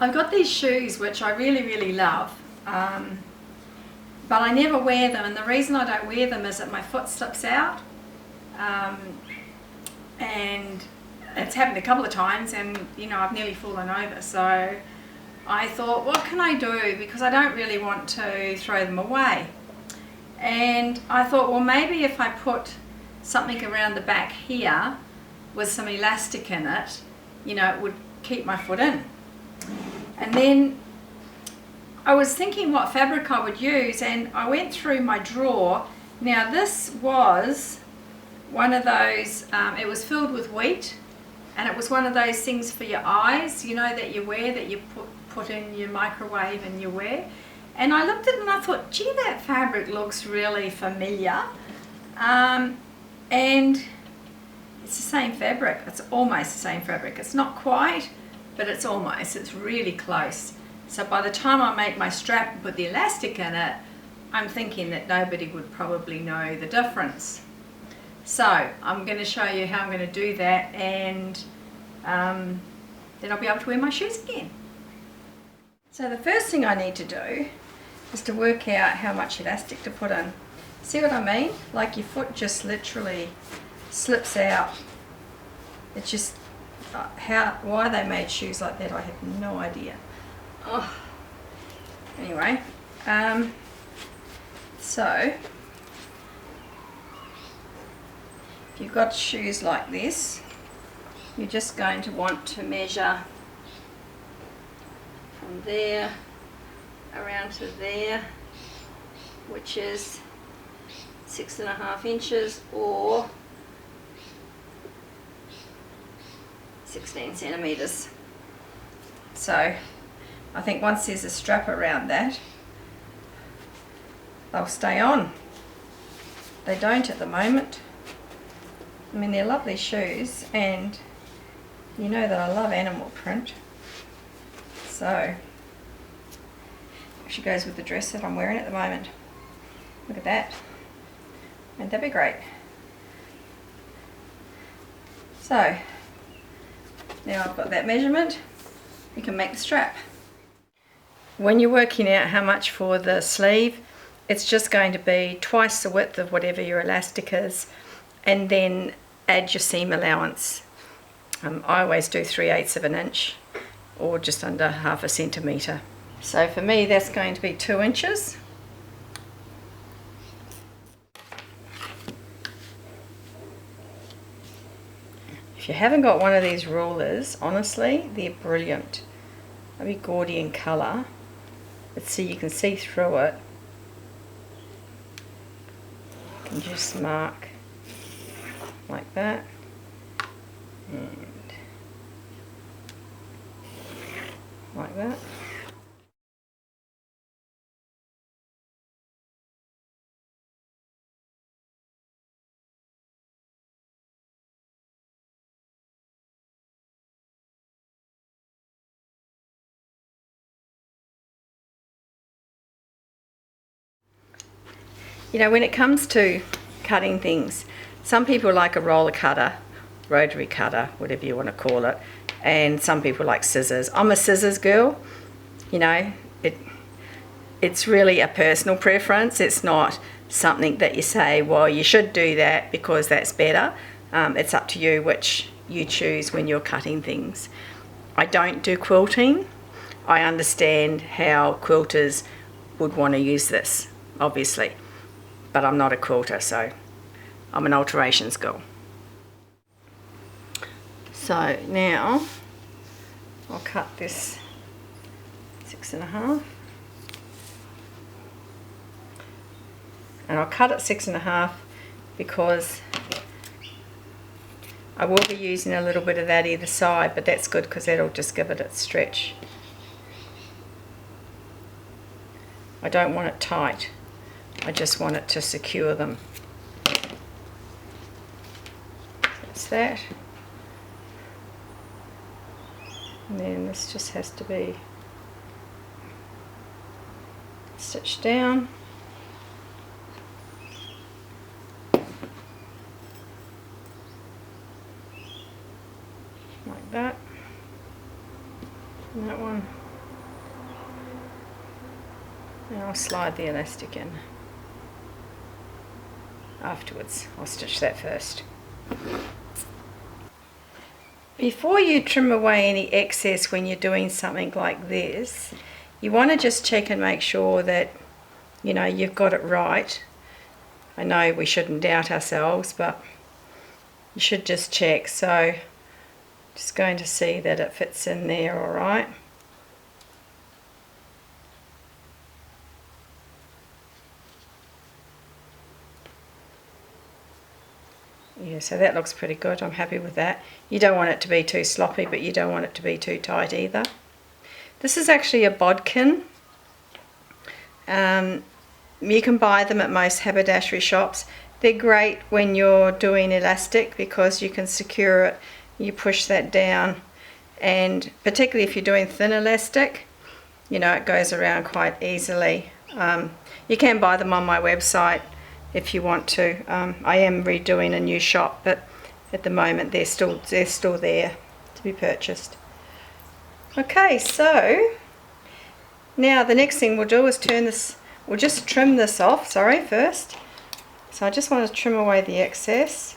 I've got these shoes which I really love, but I never wear them, and the reason I don't wear them is that my foot slips out, and it's happened a couple of times, and you know, I've nearly fallen over. So I thought, what can I do, because I don't really want to throw them away. And I thought, well, maybe if I put something around the back here with some elastic in it, you know, it would keep my foot in. And then I was thinking what fabric I would use, and I went through my drawer. Now this was one of those, it was filled with wheat, and it was one of those things for your eyes, you know, that you wear, that you put in your microwave and you wear. And I looked at it and I thought, gee, that fabric looks really familiar. And it's the same fabric. It's almost the same fabric. It's not quite, but it's almost. It's really close. So by the time I make my strap and put the elastic in it, I'm thinking that nobody would probably know the difference. So I'm going to show you how I'm going to do that, and then I'll be able to wear my shoes again. So the first thing I need to do is to work out how much elastic to put in. See what I mean? Like your foot just literally slips out. It's just why they made shoes like that, I have no idea. Oh. Anyway, so if you've got shoes like this, you're just going to want to measure from there around to there, which is 6.5 inches or 16 centimeters. So I think once there's a strap around that, they'll stay on. They don't at the moment. I mean, they're lovely shoes, and you know that I love animal print. So she goes with the dress that I'm wearing at the moment. Look at that. Wouldn't that be great? So now I've got that measurement, you can make the strap. When you're working out how much for the sleeve, it's just going to be twice the width of whatever your elastic is, and then add your seam allowance. I always do 3/8 of an inch, or just under 1/2 centimetre. So for me that's going to be 2 inches. If you haven't got one of these rulers, honestly, they're brilliant. They'll be gaudy in colour, but see, you can see through it. You can just mark like that, and like that. You know, when it comes to cutting things, some people like a roller cutter, rotary cutter, whatever you want to call it, and some people like scissors. I'm a scissors girl. You know, it's really a personal preference. It's not something that you say, well, you should do that because that's better. It's up to you which you choose when you're cutting things. I don't do quilting. I understand how quilters would want to use this, obviously, but I'm not a quilter, so I'm an alterations girl. So now I'll cut this 6.5, and I'll cut it 6.5 because I will be using a little bit of that either side, but that's good because that'll just give it its stretch. I don't want it tight, I just want it to secure them. That's that. And then this just has to be stitched down. Like that. And that one And I'll slide the elastic in afterwards. I'll stitch that first. Before you trim away any excess when you're doing something like this, you want to just check and make sure that, you know, you've got it right. I know we shouldn't doubt ourselves, but you should just check. So just going to see that it fits in there all right. Yeah, so that looks pretty good. I'm happy with that. You don't want it to be too sloppy, but you don't want it to be too tight either. This is actually a bodkin. You can buy them at most haberdashery shops. They're great when you're doing elastic because you can secure it. You push that down, and particularly if you're doing thin elastic, you know, it goes around quite easily. You can buy them on my website if you want to. I am redoing a new shop, but at the moment they're still there to be purchased. Okay, so now the next thing we'll do is we'll just trim this off, first. So I just want to trim away the excess.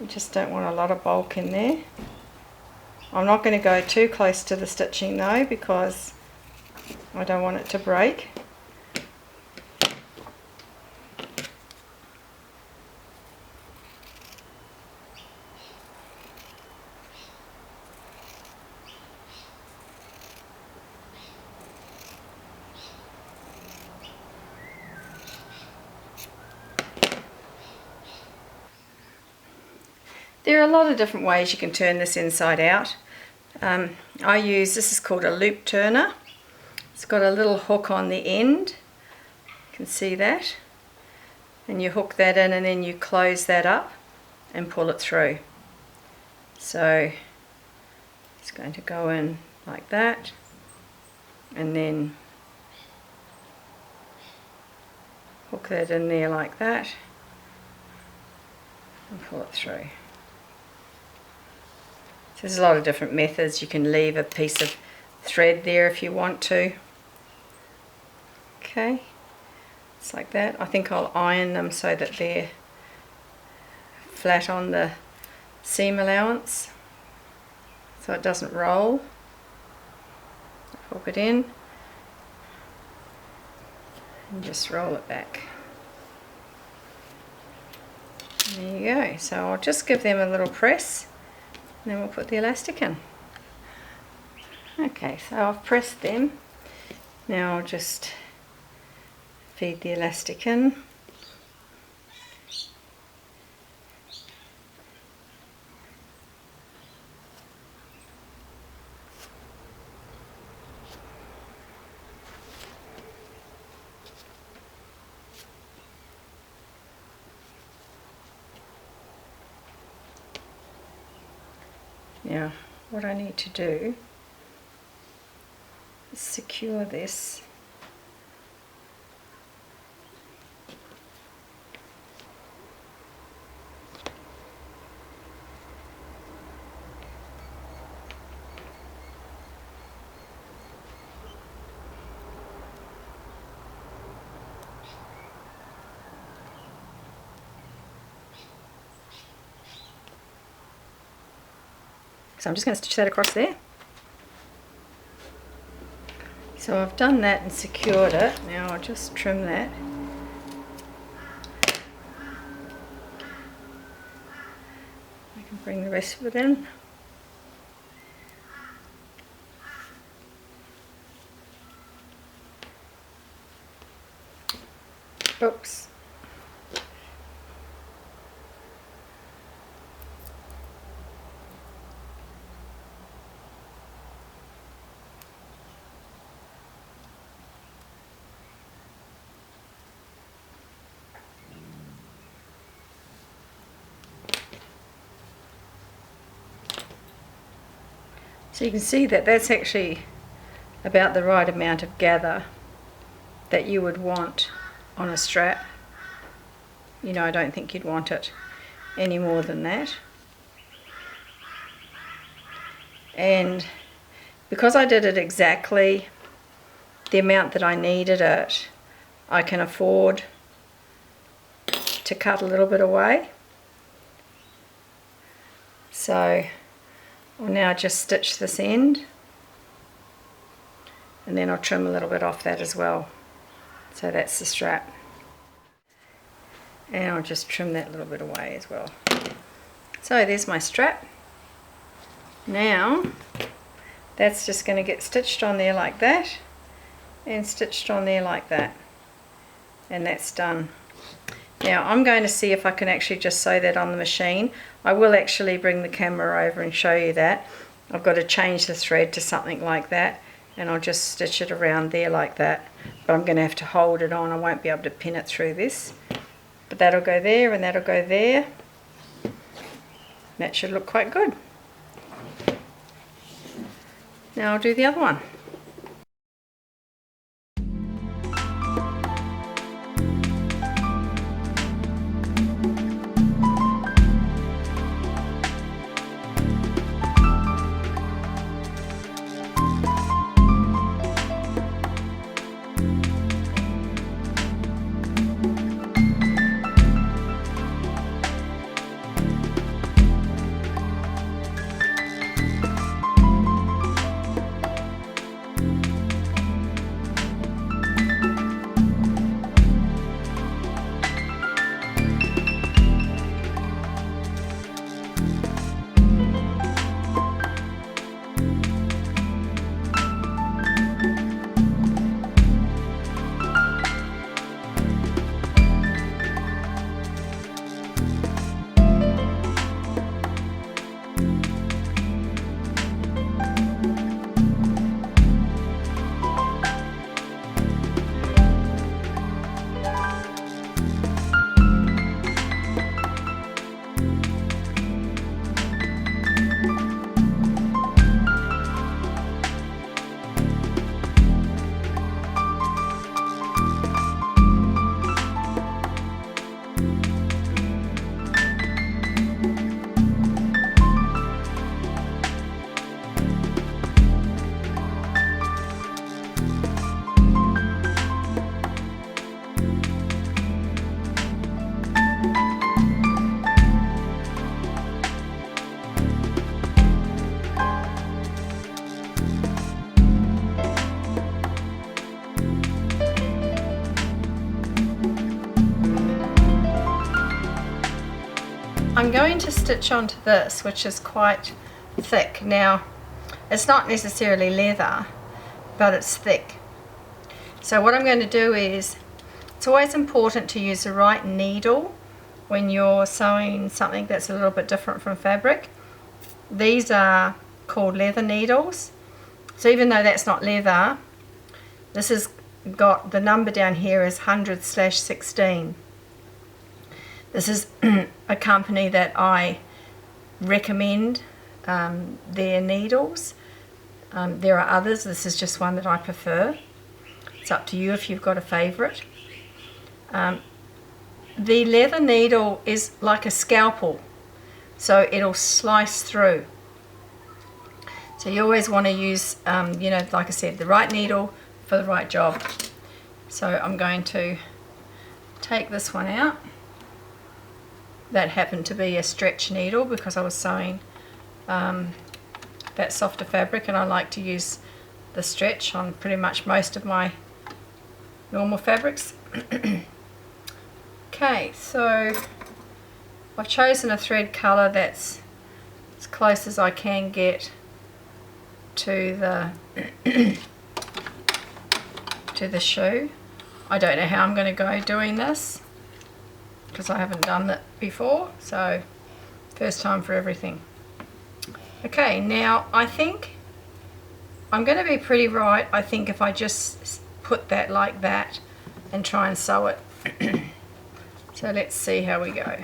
You just don't want a lot of bulk in there. I'm not going to go too close to the stitching though, because I don't want it to break. There are a lot of different ways you can turn this inside out. This is called a loop turner. It's got a little hook on the end, you can see that, and you hook that in and then you close that up and pull it through. So it's going to go in like that, and then hook that in there like that and pull it through. So there's a lot of different methods. You can leave a piece of thread there if you want to. Okay, it's like that. I think I'll iron them so that they're flat on the seam allowance so it doesn't roll. Hook it in and just roll it back. There you go. So I'll just give them a little press and then we'll put the elastic in. Okay, so I've pressed them. Now I'll just feed the elastic in. Now, what I need to do is secure this . So I'm just going to stitch that across there. So I've done that and secured it. Now I'll just trim that. I can bring the rest of it in. Oops. So you can see that that's actually about the right amount of gather that you would want on a strap. You know, I don't think you'd want it any more than that. And because I did it exactly the amount that I needed it, I can afford to cut a little bit away. So I'll now just stitch this end, and then I'll trim a little bit off that as well. So that's the strap. And I'll just trim that little bit away as well. So there's my strap. Now that's just going to get stitched on there like that, and stitched on there like that, and that's done. Now I'm going to see if I can actually just sew that on the machine. I will actually bring the camera over and show you that. I've got to change the thread to something like that, and I'll just stitch it around there like that, but I'm going to have to hold it on. I won't be able to pin it through this, but that'll go there and that'll go there. That should look quite good. Now I'll do the other one. I'm going to stitch onto this, which is quite thick. Now, it's not necessarily leather, but it's thick. So what I'm going to do is, it's always important to use the right needle when you're sewing something that's a little bit different from fabric. These are called leather needles. So even though that's not leather, this has got, the number down here is 100/16. This is a company that I recommend their needles. There are others. This is just one that I prefer. It's up to you if you've got a favourite. The leather needle is like a scalpel, so it'll slice through. So you always want to use, you know, like I said, the right needle for the right job. So I'm going to take this one out. That happened to be a stretch needle because I was sewing that softer fabric, and I like to use the stretch on pretty much most of my normal fabrics. Okay, so I've chosen a thread colour that's as close as I can get to the to the shoe. I don't know how I'm going to go doing this because I haven't done that before, so first time for everything. Okay, now I think I'm going to be pretty right, I think, if I just put that like that and try and sew it. So let's see how we go.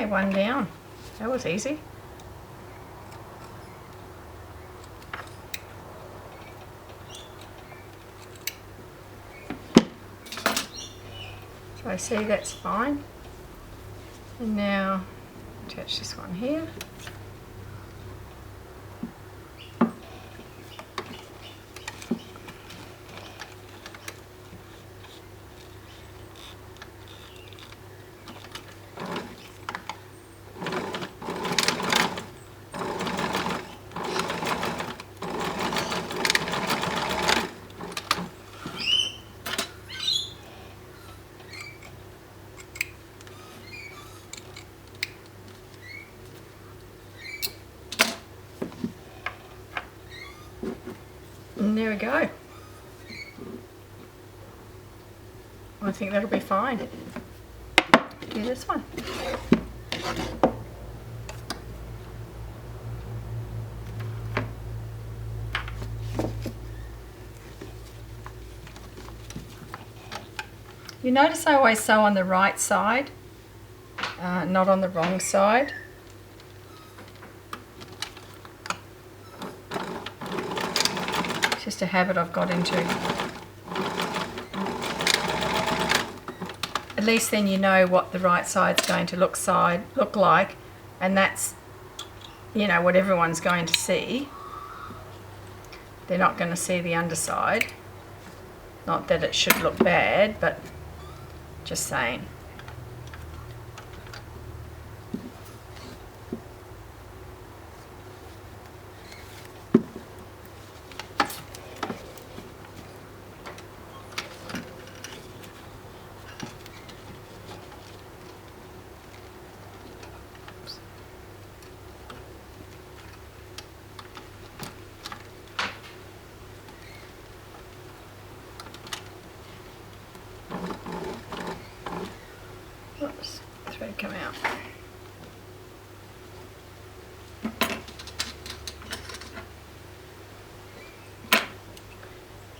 one down. That was easy. So I see that's fine. And now attach this one here. And there we go. I think that'll be fine. Do this one. You notice I always sew on the right side, not on the wrong side. It's just a habit I've got into. At least then you know what the right side's going to look like, and that's, you know, what everyone's going to see. They're not going to see the underside. Not that it should look bad, but just saying. Oops, thread come out.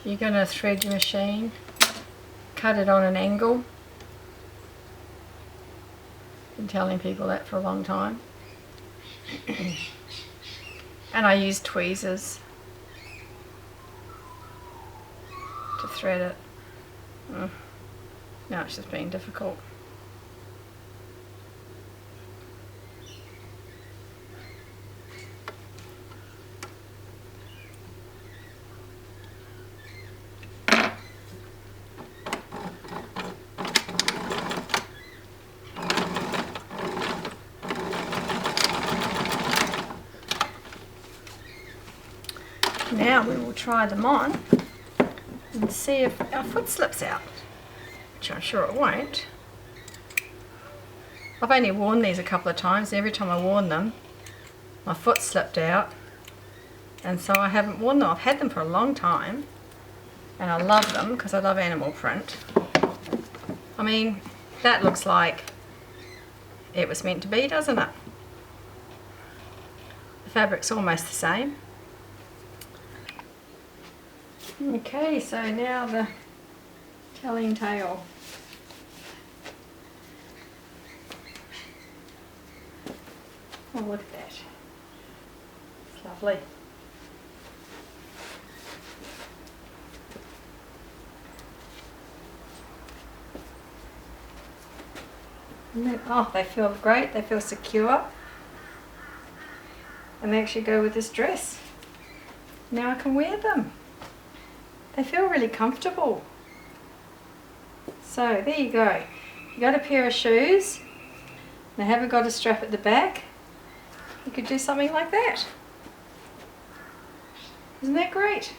You're going to thread your machine, cut it on an angle. Been telling people that for a long time. And I use tweezers to thread it. Now it's just being difficult. Now we will try them on and see if our foot slips out, which I'm sure it won't. I've only worn these a couple of times, and every time I worn them, my foot slipped out, and so I haven't worn them. I've had them for a long time, and I love them because I love animal print. I mean, that looks like it was meant to be, doesn't it? The fabric's almost the same. Okay, so now the telling tale. Oh, look at that. It's lovely. Oh, they feel great, they feel secure. And they actually go with this dress. Now I can wear them. They feel really comfortable. So there you go. You got a pair of shoes, they haven't got a strap at the back. You could do something like that. Isn't that great?